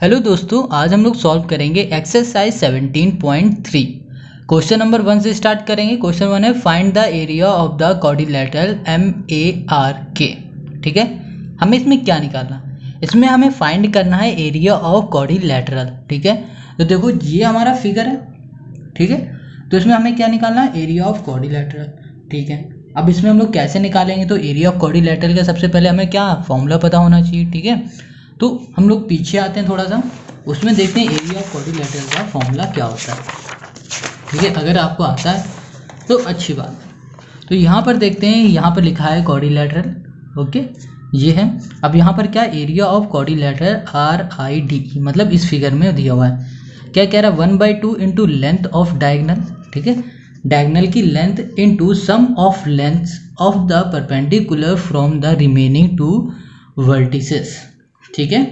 Hello दोस्तों, आज हम लोग सॉल्व करेंगे एक्सरसाइज 17.3। क्वेश्चन नंबर 1 से स्टार्ट करेंगे। क्वेश्चन 1 है find the area of the quadrilateral MARK। ठीक है, हमें इसमें क्या निकालना, इसमें हमें फाइंड करना है एरिया ऑफ क्वाड्रिलेटरल। ठीक है, तो देखो ये हमारा फिगर है। ठीक है, तो इसमें हमें क्या निकालना है, एरिया ऑफ क्वाड्रिलेटरल। ठीक है, अब इसमें हम लोग कैसे निकालेंगे, तो एरिया ऑफ क्वाड्रिलेटरल का सबसे पहले हमें क्या फॉर्मूला पता होना चाहिए। ठीक है, तो हम लोग पीछे आते हैं थोड़ा सा, उसमें देखते हैं एरिया ऑफ क्वाड्रिलेटरल का फॉर्मूला क्या होता है। ठीक है, अगर आपको आता है तो अच्छी बात है। तो यहाँ पर देखते हैं, यहाँ पर लिखा है क्वाड्रिलेटरल। ओके, ये है। अब यहाँ पर क्या, एरिया ऑफ क्वाड्रिलेटरल RID, मतलब इस फिगर में दिया हुआ है। क्या कह रहा है, 1/2 इंटू लेंथ ऑफ डायगनल। ठीक है, डायगनल की length into sum of length of the perpendicular from the remaining 2 vertices. ठीक है,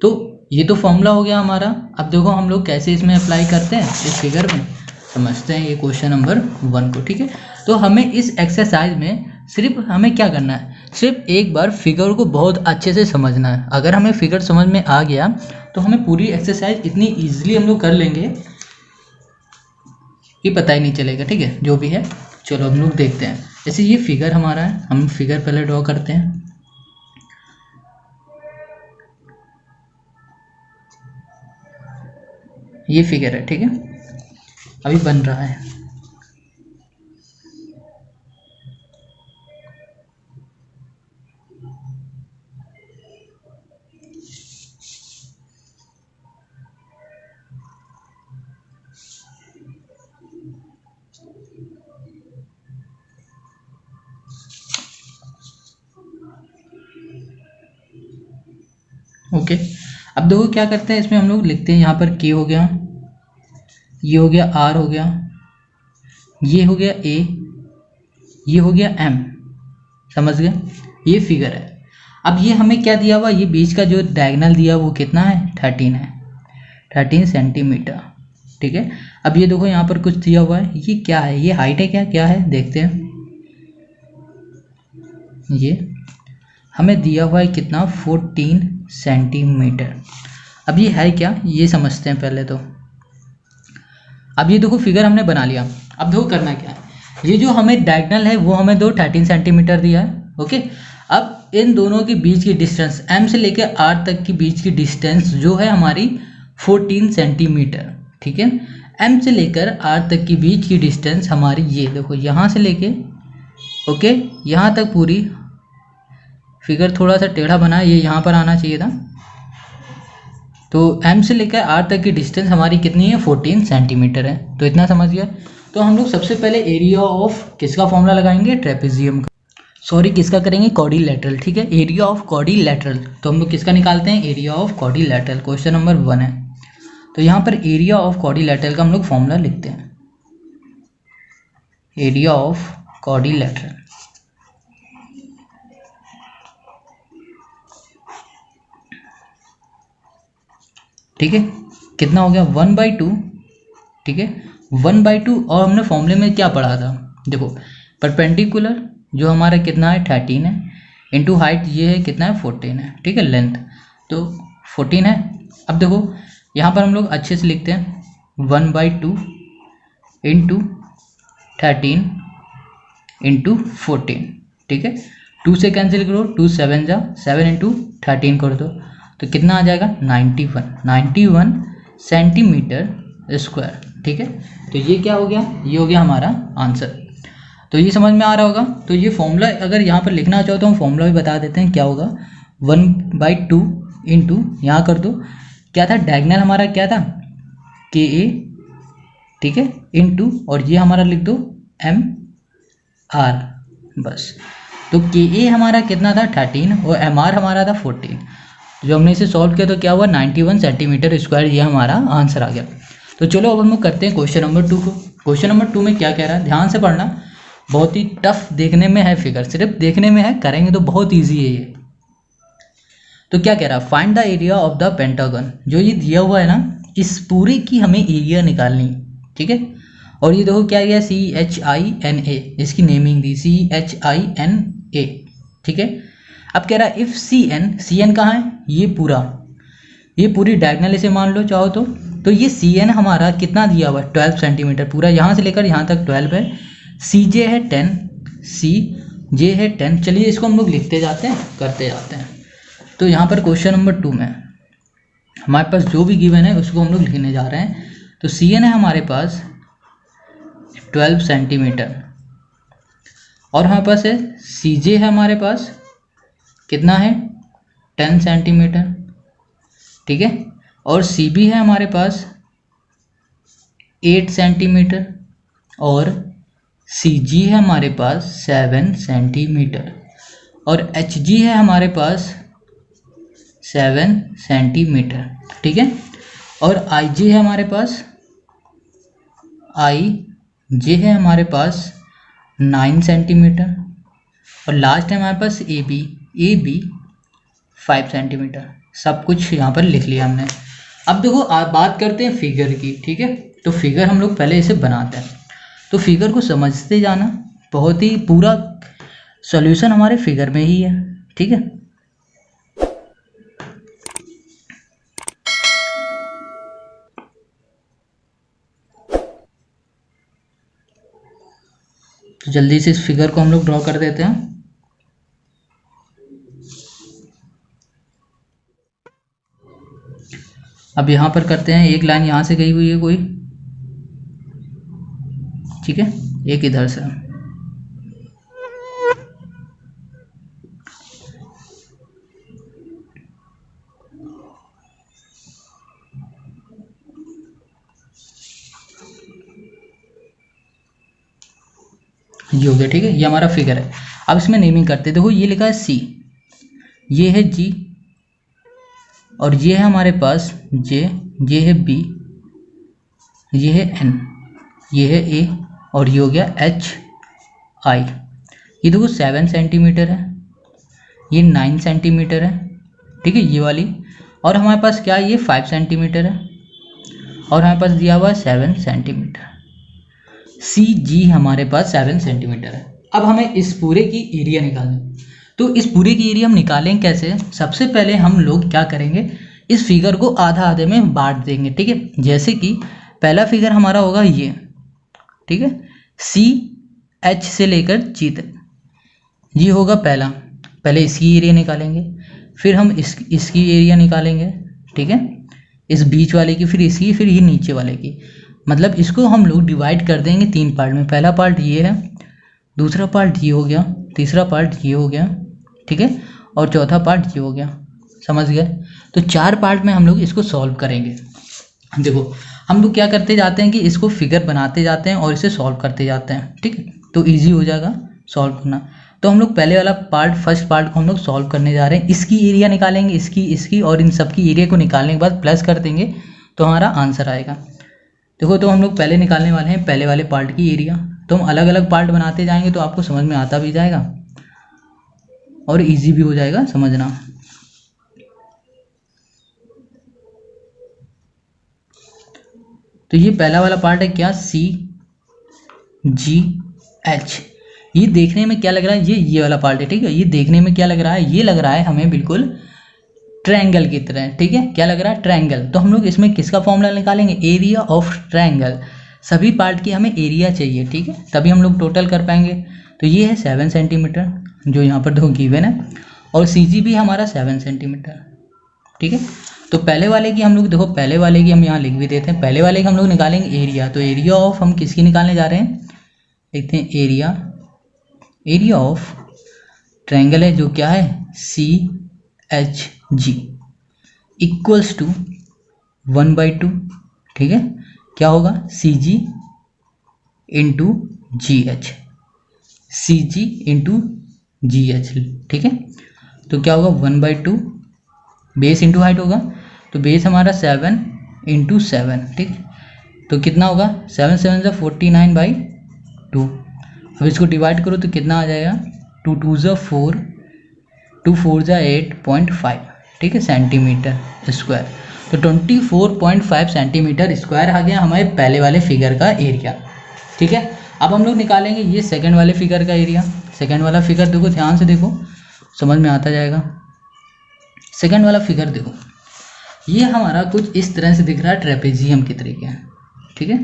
तो ये तो फॉर्मूला हो गया हमारा। अब देखो हम लोग कैसे इसमें अप्लाई करते हैं, इस फिगर में समझते हैं ये क्वेश्चन नंबर 1 को। ठीक है, तो हमें इस एक्सरसाइज में सिर्फ हमें क्या करना है, सिर्फ एक बार फिगर को बहुत अच्छे से समझना है। अगर हमें फिगर समझ में आ गया तो हमें पूरी एक्सरसाइज इतनी ईजिली हम लोग कर लेंगे कि पता ही नहीं चलेगा। ठीक है, जो भी है, चलो हम लोग देखते हैं। जैसे ये फिगर हमारा है, हम फिगर पहले ड्रॉ करते हैं। ये फिगर है। ठीक है, अभी बन रहा है। ओके, अब देखो क्या करते हैं, इसमें हम लोग लिखते हैं, यहाँ पर K हो गया, ये हो गया R हो गया, ये हो गया A, ये हो गया M। समझ गए, ये फिगर है। अब ये हमें क्या दिया हुआ, ये बीच का जो डायगोनल दिया वो कितना है, 13 है, 13 सेंटीमीटर। ठीक है, अब ये देखो यहाँ पर कुछ दिया हुआ है, ये क्या है, ये हाइट है, क्या क्या है देखते हैं। ये हमें दिया हुआ है कितना, 14 सेंटीमीटर। अब ये है क्या, ये समझते हैं पहले तो। अब ये देखो फिगर हमने बना लिया। अब देखो करना क्या है, ये जो हमें डायगोनल है वो हमें 13 सेंटीमीटर दिया है। ओके, अब इन दोनों के बीच की डिस्टेंस M से लेकर R तक की बीच की डिस्टेंस जो है हमारी 14 सेंटीमीटर। ठीक है, M से लेकर R तक की बीच की डिस्टेंस हमारी, ये देखो यहाँ से लेके ओके यहाँ तक पूरी, फिगर थोड़ा सा टेढ़ा बना है, ये यहाँ पर आना चाहिए था। तो M से लेकर R तक की डिस्टेंस हमारी कितनी है, 14 सेंटीमीटर है। तो इतना समझ गया। तो हम लोग सबसे पहले एरिया ऑफ किसका फॉर्मूला लगाएंगे, ट्रेपेजियम का, सॉरी किसका करेंगे, क्वाड्रिलेटरल। ठीक है, एरिया ऑफ क्वाड्रिलेटरल, तो हम लोग किसका निकालते हैं, area of quadrilateral. Question number 1 है, तो यहाँ पर एरिया ऑफ क्वाड्रिलेटरल का हम लोग फॉर्मूला लिखते हैं, एरिया ऑफ क्वाड्रिलेटरल। ठीक है, कितना हो गया, 1/2। ठीक है, 1/2, और हमने फॉर्मूले में क्या पढ़ा था, देखो परपेंडिकुलर जो हमारा कितना है, 13 है, इंटू हाइट ये है कितना है, 14 है। ठीक है, लेंथ तो 14 है। अब देखो यहाँ पर हम लोग अच्छे से लिखते हैं, 1/2 इंटू 13 इंटू 14। ठीक है, 2 से कैंसिल करो, 2 7 जा 7 इंटू 13 कर दो, तो कितना आ जाएगा, 91 सेंटीमीटर स्क्वायर। ठीक है, तो ये क्या हो गया, ये हो गया हमारा आंसर। तो ये समझ में आ रहा होगा। तो ये फॉर्मूला अगर यहाँ पर लिखना चाहो तो हम फॉर्मूला भी बता देते हैं, क्या होगा, 1/2 इंटू यहाँ कर दो, क्या था डायगोनल हमारा, क्या था KA। ठीक है, इंटू, और ये हमारा लिख दो MR, बस। तो KA हमारा कितना था, 13, और MR हमारा था 14। जो हमने इसे सॉल्व किया तो क्या हुआ, 91 सेंटीमीटर स्क्वायर, ये हमारा आंसर आ गया। तो चलो अब हम लोग करते हैं क्वेश्चन नंबर 2 को। क्वेश्चन नंबर 2 में क्या कह रहा है, ध्यान से पढ़ना, बहुत ही टफ देखने में है फिगर, सिर्फ देखने में है, करेंगे तो बहुत ईजी है ये। तो क्या कह रहा है, find the area of the pentagon. जो ये दिया हुआ है ना, इस पूरे की हमें एरिया निकालनी। ठीक है, और ये देखो क्या गया, CHINA, इसकी नेमिंग दी CHINA। ठीक है, अब कह रहा है इफ CN कहाँ है, ये पूरा, ये पूरी डायगनल इसे मान लो चाहो तो ये सी एन हमारा कितना दिया हुआ है 12 सेंटीमीटर, पूरा यहाँ से लेकर यहाँ तक 12 है। सी जे है 10, सी जे है 10। चलिए इसको हम लोग लिखते जाते हैं, करते जाते हैं। तो यहाँ पर क्वेश्चन नंबर 2 में हमारे पास जो भी गिवन है उसको हम लोग लिखने जा रहे हैं। तो सी एन है हमारे पास 12 सेंटीमीटर और हमारे पास है सी जे है हमारे पास कितना है 10 सेंटीमीटर, ठीक है। और सी बी है हमारे पास 8 सेंटीमीटर और सी जी है हमारे पास 7 सेंटीमीटर और एच जी है हमारे पास 7 सेंटीमीटर, ठीक है। और आई जे है हमारे पास, आई जे है हमारे पास 9 सेंटीमीटर और लास्ट है हमारे पास ए बी 5 सेंटीमीटर। सब कुछ यहाँ पर लिख लिया हमने। अब देखो बात करते हैं फिगर की, ठीक है। तो फिगर हम लोग पहले इसे बनाते हैं, तो फिगर को समझते जाना, बहुत ही पूरा सॉल्यूशन हमारे फिगर में ही है, ठीक है। तो जल्दी से इस फिगर को हम लोग ड्रॉ कर देते हैं। अब यहाँ पर करते हैं, एक लाइन यहाँ से गई हुई है कोई, ठीक है, एक इधर से। ये हो गया, ठीक है। ये हमारा फिगर है। अब इसमें नेमिंग करते हैं। देखो ये लिखा है सी, ये है जी और ये है हमारे पास जे, ये है बी, ये है एन, ये है ए और ये हो गया एच आई। ये देखो 7 सेंटीमीटर है, ये 9 सेंटीमीटर है, ठीक है, ये वाली। और हमारे पास क्या है, ये 5 सेंटीमीटर है और हमारे पास दिया हुआ है 7 सेंटीमीटर। सी जी हमारे पास 7 सेंटीमीटर है। अब हमें इस पूरे की एरिया निकालनी। तो इस पूरे की एरिया हम निकालेंगे कैसे? सबसे पहले हम लोग क्या करेंगे, इस फिगर को आधा आधे में बांट देंगे, ठीक है। जैसे कि पहला फिगर हमारा होगा ये, ठीक है, सी एच से लेकर जी तक, ये होगा पहला। पहले इसकी एरिया निकालेंगे, फिर हम इसकी एरिया निकालेंगे, ठीक है, इस बीच वाले की, फिर इसकी, फिर ये नीचे वाले की। मतलब इसको हम लोग डिवाइड कर देंगे 3 पार्ट में। पहला पार्ट ये है, दूसरा पार्ट ये हो गया, तीसरा पार्ट ये हो गया, ठीक है, और चौथा पार्ट ये हो गया। समझ गए? तो 4 पार्ट में हम लोग इसको सॉल्व करेंगे। देखो हम लोग क्या करते जाते हैं कि इसको फिगर बनाते जाते हैं और इसे सॉल्व करते जाते हैं, ठीक है, तो ईजी हो जाएगा सॉल्व करना। तो हम लोग पहले वाला पार्ट, फर्स्ट पार्ट को हम लोग सॉल्व करने जा रहे हैं। इसकी एरिया निकालेंगे, इसकी और इन सब की एरिया को निकालने के बाद प्लस कर देंगे तो हमारा आंसर आएगा। देखो तो हम लोग पहले निकालने वाले हैं पहले वाले पार्ट की एरिया। तो हम अलग अलग पार्ट बनाते जाएंगे तो आपको समझ में आता भी जाएगा और इजी भी हो जाएगा समझना। तो ये पहला वाला पार्ट है क्या, सी जी एच। ये देखने में क्या लग रहा है, ये वाला पार्ट है, ठीक है। ये देखने में क्या लग रहा है, ये लग रहा है हमें बिल्कुल ट्रायंगल की तरह, ठीक है। क्या लग रहा है, ट्रायंगल। तो हम लोग इसमें किसका फॉर्मूला निकालेंगे, एरिया ऑफ ट्रायंगल। सभी पार्ट की हमें एरिया चाहिए, ठीक है, तभी हम लोग टोटल कर पाएंगे। तो ये है 7 सेंटीमीटर जो यहाँ पर देखो गिवन है, और सी जी भी हमारा 7 सेंटीमीटर, ठीक है। तो पहले वाले की हम लोग देखो, पहले वाले की हम यहाँ लिख भी देते हैं। पहले वाले की हम लोग निकालेंगे एरिया। तो एरिया ऑफ हम किसकी निकालने जा रहे हैं, देखते हैं। एरिया ऑफ ट्रायंगल है जो क्या है, C H G equals to 1/2, ठीक है। क्या होगा, C G into G H, C G into G H, ठीक है। तो क्या होगा 1/2, बेस इंटू हाइट होगा, तो बेस हमारा 7 इंटू 7, ठीक। तो कितना होगा, 7 7 से 49/2। अब इसको डिवाइड करो तो कितना आ जाएगा, 2 2 से 4, 2 4 से 8.5, ठीक है, सेंटीमीटर स्क्वायर। तो 24.5 सेंटीमीटर स्क्वायर आ गया हमारे पहले वाले फिगर का एरिया, ठीक है। अब हम लोग निकालेंगे ये सेकंड वाले फिगर का एरिया। सेकंड वाला फिगर देखो, ध्यान से देखो, समझ में आता जाएगा। सेकंड वाला फिगर देखो, ये हमारा कुछ इस तरह से दिख रहा है, ट्रेपेजियम की तरीके, ठीक है।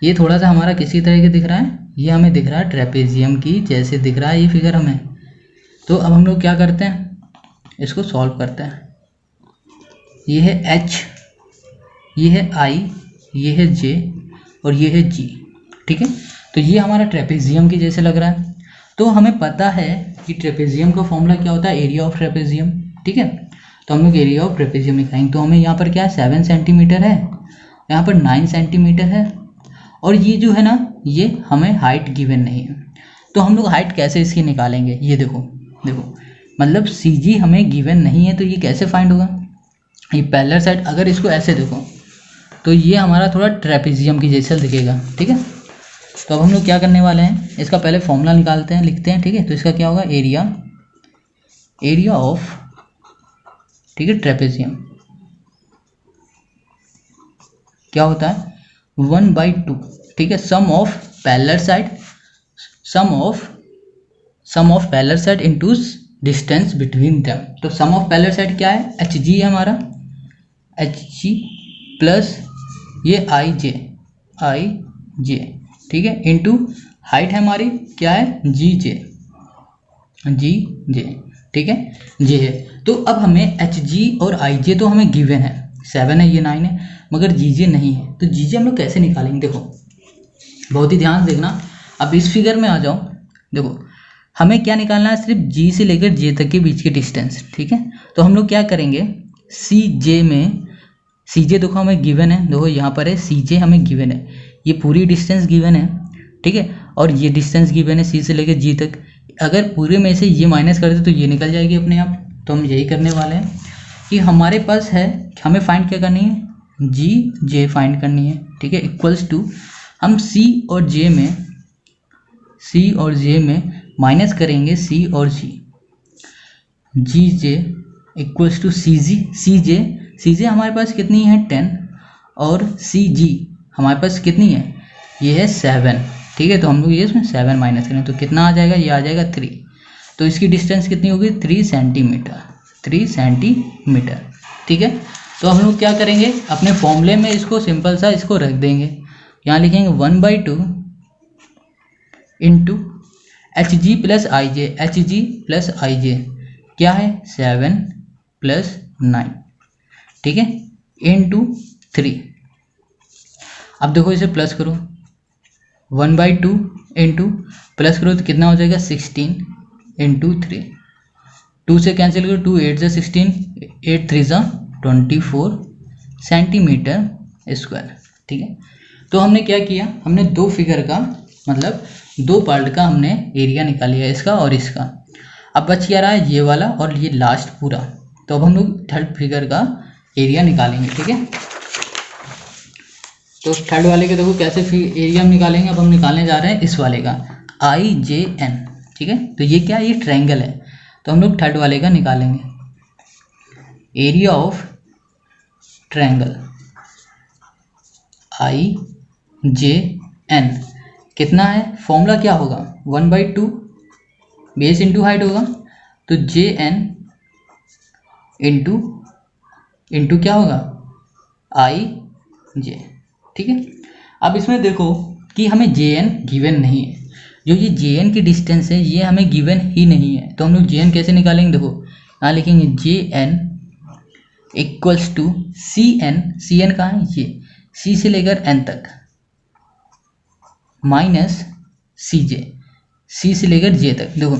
ये थोड़ा सा हमारा किसी तरह के दिख रहा है, ये हमें दिख रहा है ट्रेपेजियम की जैसे दिख रहा है ये फिगर हमें। तो अब हम लोग क्या करते हैं, इसको सॉल्व करते हैं। ये है H, ये है I, ये है J और ये है G, ठीक है। तो ये हमारा ट्रेपेजियम की जैसे लग रहा है। तो हमें पता है कि ट्रेपेजियम का फॉर्मूला क्या होता है, एरिया ऑफ ट्रेपेजियम, ठीक है। तो हम लोग एरिया ऑफ ट्रेपेजियम निकालेंगे। तो हमें यहाँ पर क्या है 7 सेंटीमीटर है, यहाँ पर 9 सेंटीमीटर है, और ये जो है ना ये हमें हाइट गिवन नहीं है। तो हम लोग हाइट कैसे इसकी निकालेंगे, ये देखो मतलब CG हमें गिवन नहीं है तो ये कैसे फाइंड होगा। ये पैरेलल साइड अगर इसको ऐसे देखो तो ये हमारा थोड़ा ट्रेपेजियम की जैसा दिखेगा, ठीक है। तो अब हम लोग क्या करने वाले हैं, इसका पहले फॉर्मूला निकालते हैं, लिखते हैं, ठीक है। तो इसका क्या होगा, एरिया ऑफ, ठीक है, ट्रेपेजियम क्या होता है 1/2, ठीक है। Sum of parallel side into distance between them. तो सम ऑफ पैरेलल साइड क्या है, HG है हमारा, HG प्लस ये IJ, ठीक है, इनटू हाइट है हमारी क्या है GJ, ठीक है, J है। तो अब हमें HG और IJ तो हमें गिवन है, 7 है, ये 9 है, मगर GJ नहीं है। तो GJ हम लोग कैसे निकालेंगे, देखो बहुत ही ध्यान से देखना। अब इस फिगर में आ जाओ, देखो हमें क्या निकालना है, सिर्फ G से लेकर J तक के बीच की डिस्टेंस, ठीक है। तो हम लोग क्या करेंगे, CJ देखो हमें गिवन है, देखो यहाँ पर है CJ हमें गिवन है, ये पूरी डिस्टेंस गिवन है, ठीक है, और ये डिस्टेंस गिवन है C से लेकर G तक। अगर पूरे में से ये माइनस कर दे तो ये निकल जाएगी अपने आप। तो हम यही करने वाले हैं कि हमारे पास है, हमें फाइंड क्या करनी है, GJ फाइंड करनी है, ठीक है, इक्वल्स टू हम C और J में माइनस करेंगे C और G, GJ equals to CJ हमारे पास कितनी है 10 और CG हमारे पास कितनी है, ये है 7, ठीक है। तो हम लोग ये इसमें 7 माइनस करें तो कितना आ जाएगा, ये आ जाएगा 3। तो इसकी डिस्टेंस कितनी होगी 3 सेंटीमीटर, ठीक है। तो हम लोग क्या करेंगे, अपने फॉर्मूले में इसको सिंपल सा इसको रख देंगे, यहाँ लिखेंगे 1/2 इंटू HG प्लस IJ क्या है 7 प्लस 9, ठीक है, इंटू 3। अब देखो इसे प्लस करो, 1/2 इंटू प्लस करो तो कितना हो जाएगा 16 इंटू 3, 2 से कैंसिल करो, 2 8 से 16, 8 3 जा 24 सेंटीमीटर स्क्वायर, ठीक है। तो हमने क्या किया, हमने दो फिगर का मतलब 2 पार्ट का हमने एरिया निकाल लिया, इसका और इसका। अब बच क्या रहा है ये वाला और ये लास्ट पूरा। तो अब हम लोग थर्ड फिगर का एरिया निकालेंगे, ठीक है। तो थर्ड वाले के देखो कैसे एरिया हम निकालेंगे। अब हम निकालने जा रहे हैं इस वाले का IJN, ठीक है। तो ये क्या है, ये ट्रायंगल है, तो हम लोग थर्ड वाले का निकालेंगे, एरिया ऑफ ट्रायंगल IJN कितना है, फॉर्मूला क्या होगा 1/2 बेस इंटू हाइट होगा, तो JN इंटू क्या होगा IJ, ठीक है। अब इसमें देखो कि हमें JN गिवन नहीं है, जो ये JN की डिस्टेंस है ये हमें गिवन ही नहीं है। तो हम लोग JN कैसे निकालेंगे, देखो यहाँ लिखेंगे JN इक्वल्स टू CN कहाँ है, ये C से लेकर N तक माइनस C से लेकर J तक। देखो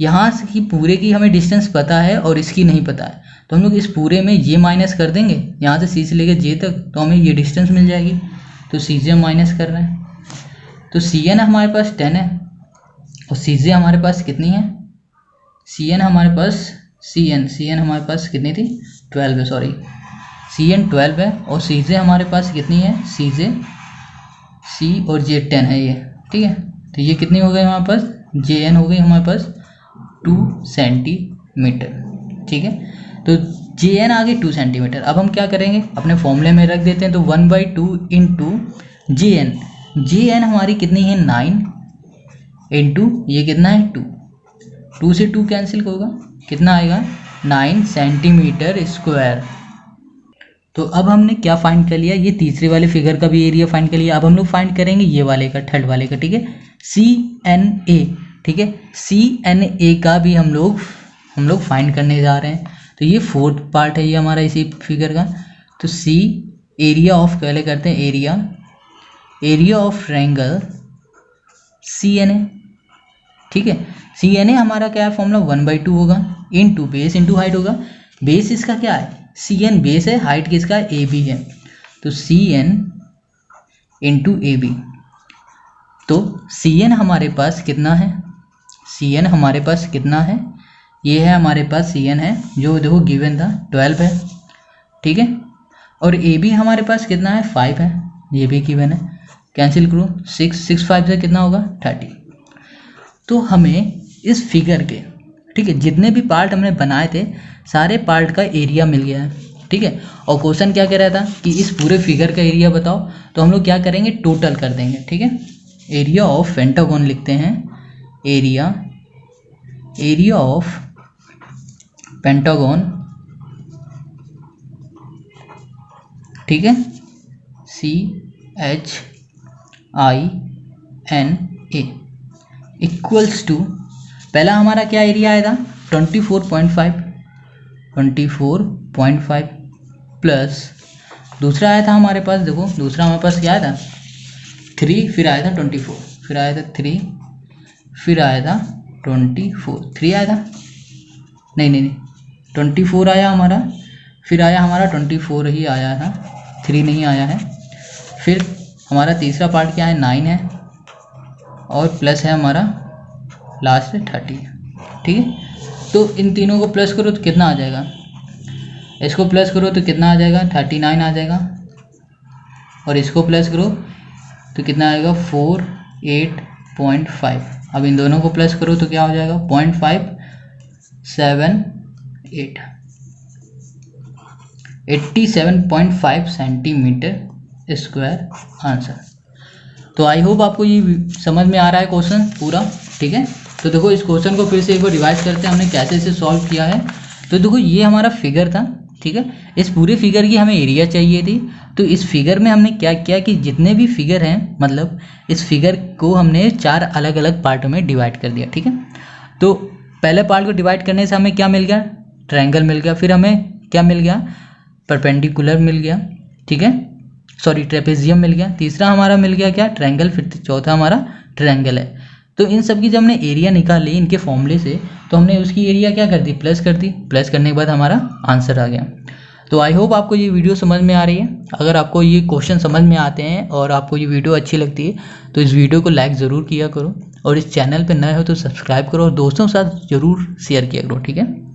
यहाँ से की पूरे की हमें डिस्टेंस पता है और इसकी नहीं पता है, तो हम लोग इस पूरे में ये माइनस कर देंगे यहाँ से C से लेकर J तक, तो हमें ये डिस्टेंस मिल जाएगी। तो CJ माइनस कर रहे हैं, तो CN हमारे पास 10 है और CJ हमारे पास कितनी है, CN हमारे पास कितनी थी 12 है, सॉरी CN 12 है और CJ हमारे पास कितनी है, C और J 10 है ये, ठीक है। तो ये कितनी हो गई हमारे पास, JN हो गई हमारे पास 2 सेंटीमीटर, ठीक है। तो JN आ गई 2 सेंटीमीटर। अब हम क्या करेंगे, अपने फॉर्मूले में रख देते हैं, तो 1/2 इंटू JN हमारी कितनी है 9 इंटू ये कितना है 2 से 2 कैंसिल होगा, कितना आएगा 9 सेंटीमीटर स्क्वायर, तो अब हमने क्या फाइंड कर लिया, ये तीसरे वाले फिगर का भी एरिया फाइंड कर लिया। अब हम लोग फाइंड करेंगे ये वाले का, थर्ड वाले का, ठीक है, CNA, ठीक है, CNA का भी हम लोग फाइंड करने जा रहे हैं। तो ये फोर्थ पार्ट है ये हमारा इसी फिगर का। तो C एरिया ऑफ पहले करते हैं, एरिया ऑफ ट्रायंगल CNA, ठीक है। CNA हमारा क्या है फॉर्मूला, 1/2 होगा इंटू बेस इंटू हाइट होगा। बेस इसका क्या है, CN बेस है, हाइट किसका है, AB है, तो CN इंटू AB। तो CN हमारे पास कितना है, CN हमारे पास कितना है, ये है हमारे पास CN है जो देखो गिवन था 12 है, ठीक है। और AB हमारे पास कितना है, 5 है, ये भी गिवन है, कैंसिल करो, 6 5 से कितना होगा 30। तो हमें इस फिगर के, ठीक है, जितने भी पार्ट हमने बनाए थे सारे पार्ट का एरिया मिल गया है, ठीक है। और क्वेश्चन क्या कह रहा था कि इस पूरे फिगर का एरिया बताओ, तो हम लोग क्या करेंगे, टोटल कर देंगे, ठीक है। एरिया ऑफ पेंटागन लिखते हैं, एरिया ऑफ पेंटागन, ठीक है, CHINA इक्वल्स टू, पहला हमारा क्या एरिया आया था 24.5 प्लस दूसरा आया था हमारे पास, देखो दूसरा हमारे पास क्या आया था 3, फिर आया था 24, फिर आया था 3, फिर आया था 24, 3 आया था, नहीं 24 आया हमारा, फिर आया हमारा 24 ही आया था, 3 नहीं आया है। फिर हमारा तीसरा पार्ट क्या है 9 है, और प्लस है हमारा लास्ट 30, ठीक है। तो इन तीनों को प्लस करो तो कितना आ जाएगा, इसको प्लस करो तो कितना आ जाएगा 39 आ जाएगा, और इसको प्लस करो तो कितना आएगा 48.5। अब इन दोनों को प्लस करो तो क्या हो जाएगा 0.578, 87.5 सेंटीमीटर स्क्वायर आंसर। तो आई होप आपको ये समझ में आ रहा है क्वेश्चन पूरा, ठीक है। तो देखो इस क्वेश्चन को फिर से एक बार रिवाइज करते हैं हमने कैसे इसे सॉल्व किया है। तो देखो ये हमारा फिगर था, ठीक है, इस पूरे फिगर की हमें एरिया चाहिए थी। तो इस फिगर में हमने क्या किया कि जितने भी फिगर हैं, मतलब इस फिगर को हमने 4 अलग अलग पार्टों में डिवाइड कर दिया, ठीक है। तो पहले पार्ट को डिवाइड करने से हमें क्या मिल गया, ट्रायंगल मिल गया, फिर हमें क्या मिल गया, परपेंडिकुलर मिल गया, ठीक है, सॉरी ट्रेपेजियम मिल गया, तीसरा हमारा मिल गया क्या, ट्रायंगल, फिर चौथा हमारा ट्रायंगल है। तो इन सब की जब हमने एरिया निकाली इनके फॉर्मूले से, तो हमने उसकी एरिया क्या कर दी, प्लस कर दी, प्लस करने के बाद हमारा आंसर आ गया। तो आई होप आपको ये वीडियो समझ में आ रही है। अगर आपको ये क्वेश्चन समझ में आते हैं और आपको ये वीडियो अच्छी लगती है तो इस वीडियो को लाइक ज़रूर किया करो, और इस चैनल पर नए हो तो सब्सक्राइब करो, और दोस्तों के साथ ज़रूर शेयर किया करो, ठीक है।